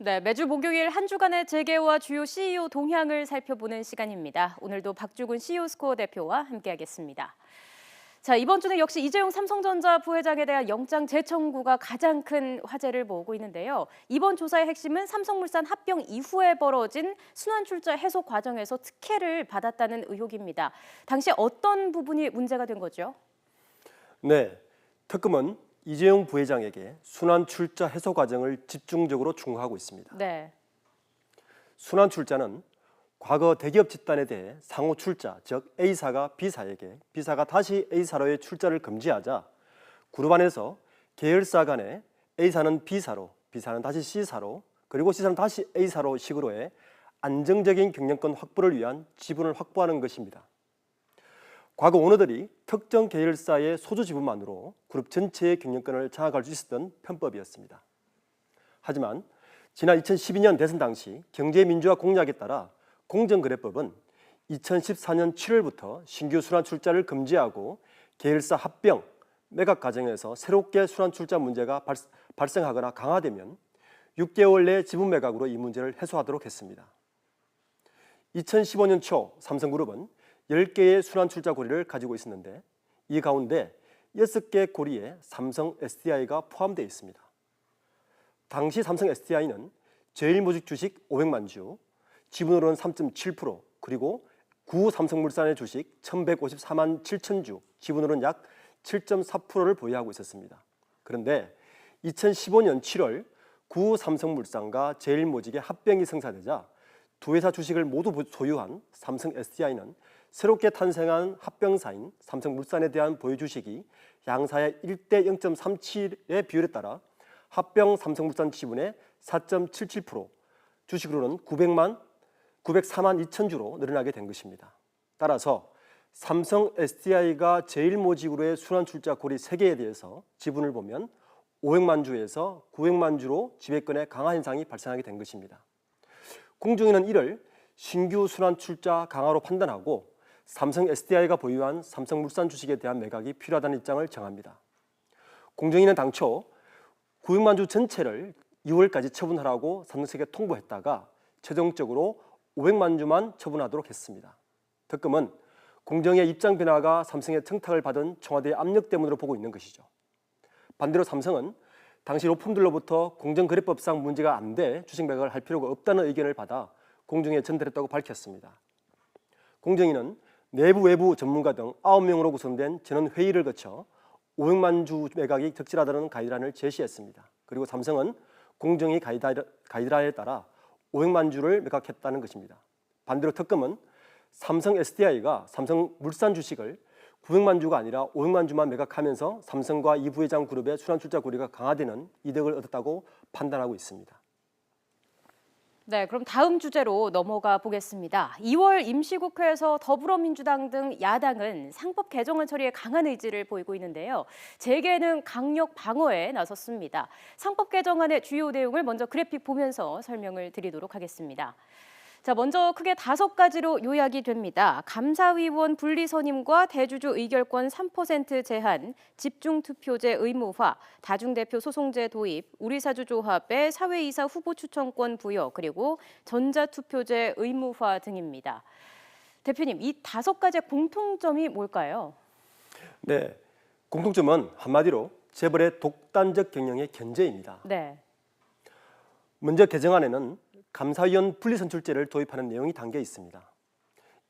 네, 매주 목요일 한 주간의 재계와 주요 CEO 동향을 살펴보는 시간입니다. 오늘도 박주근 CEO 스코어 대표와 함께하겠습니다. 자, 이번 주는 역시 이재용 삼성전자 부회장에 대한 영장 재청구가 가장 큰 화제를 모으고 있는데요. 이번 조사의 핵심은 삼성물산 합병 이후에 벌어진 순환출자 해소 과정에서 특혜를 받았다는 의혹입니다. 당시 어떤 부분이 문제가 된 거죠? 네, 특검은 이재용 부회장에게 순환 출자 해소 과정을 집중적으로 충고하고 있습니다. 네. 순환 출자는 과거 대기업 집단에 대해 상호 출자, 즉 A사가 B사에게, B사가 다시 A사로의 출자를 금지하자 그룹 안에서 계열사 간에 A사는 B사로, B사는 다시 C사로, 그리고 C사는 다시 A사로 식으로의 안정적인 경영권 확보를 위한 지분을 확보하는 것입니다. 과거 오너들이 특정 계열사의 소주 지분만으로 그룹 전체의 경영권을 장악할 수 있었던 편법이었습니다. 하지만 지난 2012년 대선 당시 경제민주화 공약에 따라 공정거래법은 2014년 7월부터 신규 순환출자를 금지하고 계열사 합병, 매각 과정에서 새롭게 순환출자 문제가 발생하거나 강화되면 6개월 내 지분 매각으로 이 문제를 해소하도록 했습니다. 2015년 초 삼성그룹은 10개의 순환출자 고리를 가지고 있었는데 이 가운데 6개 고리에 삼성 SDI가 포함되어 있습니다. 당시 삼성 SDI는 제일모직 주식 500만 주, 지분으로는 3.7%, 그리고 구 삼성물산의 주식 1154만 7천 주, 지분으로는 약 7.4%를 보유하고 있었습니다. 그런데 2015년 7월 구 삼성물산과 제일모직의 합병이 성사되자 두 회사 주식을 모두 소유한 삼성 SDI는 새롭게 탄생한 합병사인 삼성물산에 대한 보유 주식이 양사의 1대 0.37의 비율에 따라 합병 삼성물산 지분의 4.77%, 주식으로는 904만 2천 주로 늘어나게 된 것입니다. 따라서 삼성 SDI가 제일모직으로의 순환출자 고리 3개에 대해서 지분을 보면 500만 주에서 900만 주로 지배권의 강화 현상이 발생하게 된 것입니다. 공정위는 이를 신규 순환출자 강화로 판단하고 삼성 SDI가 보유한 삼성물산 주식에 대한 매각이 필요하다는 입장을 정합니다. 공정위는 당초 900만 주 전체를 2월까지 처분하라고 삼성에게 통보했다가 최종적으로 500만 주만 처분하도록 했습니다. 특검은 공정위의 입장 변화가 삼성의 청탁을 받은 청와대의 압력 때문으로 보고 있는 것이죠. 반대로 삼성은 당시 로펌들로부터 공정거래법상 문제가 안 돼 주식 매각을 할 필요가 없다는 의견을 받아 공정위에 전달했다고 밝혔습니다. 공정위는 내부 외부 전문가 등 9명으로 구성된 전원 회의를 거쳐 500만 주 매각이 적절하다는 가이드라인을 제시했습니다. 그리고 삼성은 공정위 가이드라인에 따라 500만 주를 매각했다는 것입니다. 반대로 특검은 삼성 SDI가 삼성물산 주식을 900만 주가 아니라 500만 주만 매각하면서 삼성과 이 부회장 그룹의 순환출자 고리가 강화되는 이득을 얻었다고 판단하고 있습니다. 네, 그럼 다음 주제로 넘어가 보겠습니다. 2월 임시국회에서 더불어민주당 등 야당은 상법 개정안 처리에 강한 의지를 보이고 있는데요. 재계는 강력 방어에 나섰습니다. 상법 개정안의 주요 내용을 먼저 그래픽 보면서 설명을 드리도록 하겠습니다. 자, 먼저 크게 5가지로 요약이 됩니다. 감사위원 분리 선임과 대주주 의결권 3% 제한, 집중투표제 의무화, 다중대표 소송제 도입, 우리사주조합의 사회이사 후보 추천권 부여, 그리고 전자투표제 의무화 등입니다. 대표님, 이 5가지의 공통점이 뭘까요? 네, 공통점은 한마디로 재벌의 독단적 경영의 견제입니다. 네. 먼저 개정안에는 감사위원 분리선출제를 도입하는 내용이 담겨 있습니다.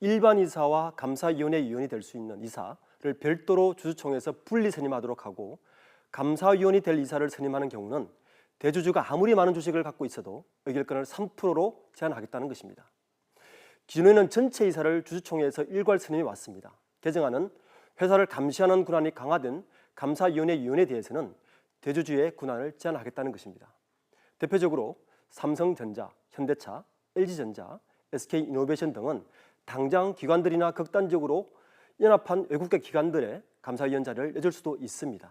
일반 이사와 감사위원회 위원이 될 수 있는 이사를 별도로 주주총회에서 분리 선임하도록 하고 감사위원이 될 이사를 선임하는 경우는 대주주가 아무리 많은 주식을 갖고 있어도 의결권을 3%로 제한하겠다는 것입니다. 기존에는 전체 이사를 주주총회에서 일괄 선임해 왔습니다. 개정안은 회사를 감시하는 권한이 강화된 감사위원회 위원에 대해서는 대주주의 권한을 제한하겠다는 것입니다. 대표적으로 삼성전자, 현대차, LG전자, SK이노베이션 등은 당장 기관들이나 극단적으로 연합한 외국계 기관들의 감사위원 자리를 내줄 수도 있습니다.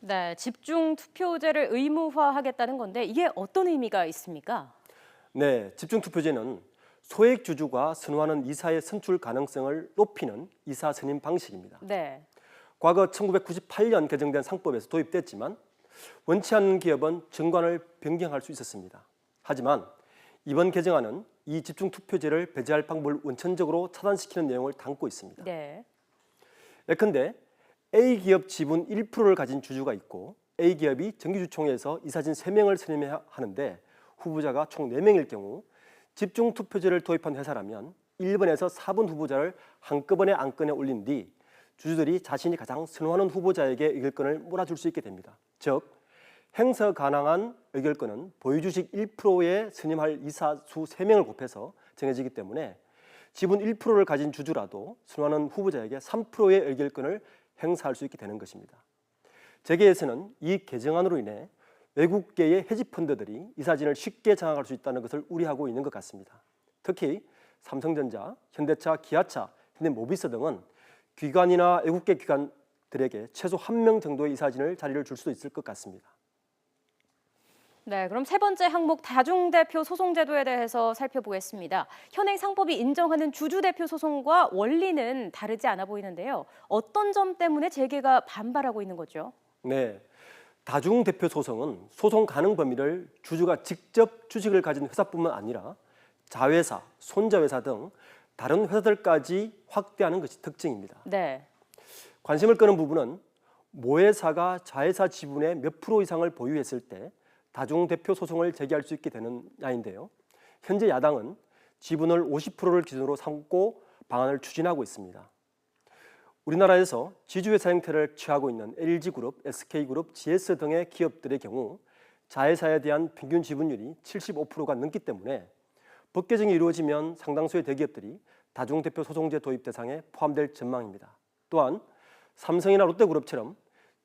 네, 집중투표제를 의무화하겠다는 건데 이게 어떤 의미가 있습니까? 네, 집중투표제는 소액 주주가 선호하는 이사의 선출 가능성을 높이는 이사 선임 방식입니다. 네. 과거 1998년 개정된 상법에서 도입됐지만 원치 않는 기업은 정관을 변경할 수 있었습니다. 하지만 이번 개정안은 이 집중투표제를 배제할 방법을 원천적으로 차단시키는 내용을 담고 있습니다. 네. 예컨대 A기업 지분 1%를 가진 주주가 있고 A기업이 정기주총회에서 이사진 3명을 선임해야 하는데 후보자가 총 4명일 경우 집중투표제를 도입한 회사라면 1번에서 4번 후보자를 한꺼번에 안건에 올린 뒤 주주들이 자신이 가장 선호하는 후보자에게 의결권을 몰아줄 수 있게 됩니다. 즉 행사 가능한 의결권은 보유주식 1%에 선임할 이사수 3명을 곱해서 정해지기 때문에 지분 1%를 가진 주주라도 선호하는 후보자에게 3%의 의결권을 행사할 수 있게 되는 것입니다. 재계에서는 이 개정안으로 인해 외국계의 헤지펀드들이 이사진을 쉽게 장악할 수 있다는 것을 우려하고 있는 것 같습니다. 특히 삼성전자, 현대차, 기아차, 현대모비스 등은 기관이나 외국계 기관들에게 최소 1명 정도의 이사진을 자리를 줄 수도 있을 것 같습니다. 네, 그럼 세 번째 항목 다중대표 소송제도에 대해서 살펴보겠습니다. 현행 상법이 인정하는 주주대표 소송과 원리는 다르지 않아 보이는데요. 어떤 점 때문에 재계가 반발하고 있는 거죠? 네, 다중대표 소송은 소송 가능 범위를 주주가 직접 주식을 가진 회사뿐만 아니라 자회사, 손자회사 등 다른 회사들까지 확대하는 것이 특징입니다. 네. 관심을 끄는 부분은 모회사가 자회사 지분의 몇 프로 이상을 보유했을 때 다중대표 소송을 제기할 수 있게 되느냐인데요. 현재 야당은 지분을 50%를 기준으로 삼고 방안을 추진하고 있습니다. 우리나라에서 지주회사 형태를 취하고 있는 LG그룹, SK그룹, GS 등의 기업들의 경우 자회사에 대한 평균 지분율이 75%가 넘기 때문에 법 개정이 이루어지면 상당수의 대기업들이 다중대표 소송제 도입 대상에 포함될 전망입니다. 또한 삼성이나 롯데그룹처럼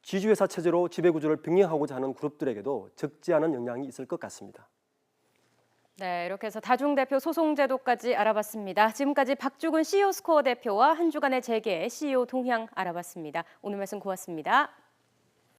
지주회사 체제로 지배구조를 병행하고자 하는 그룹들에게도 적지 않은 영향이 있을 것 같습니다. 네, 이렇게 해서 다중대표 소송제도까지 알아봤습니다. 지금까지 박주근 CEO 스코어 대표와 한 주간의 재계 CEO 동향 알아봤습니다. 오늘 말씀 고맙습니다.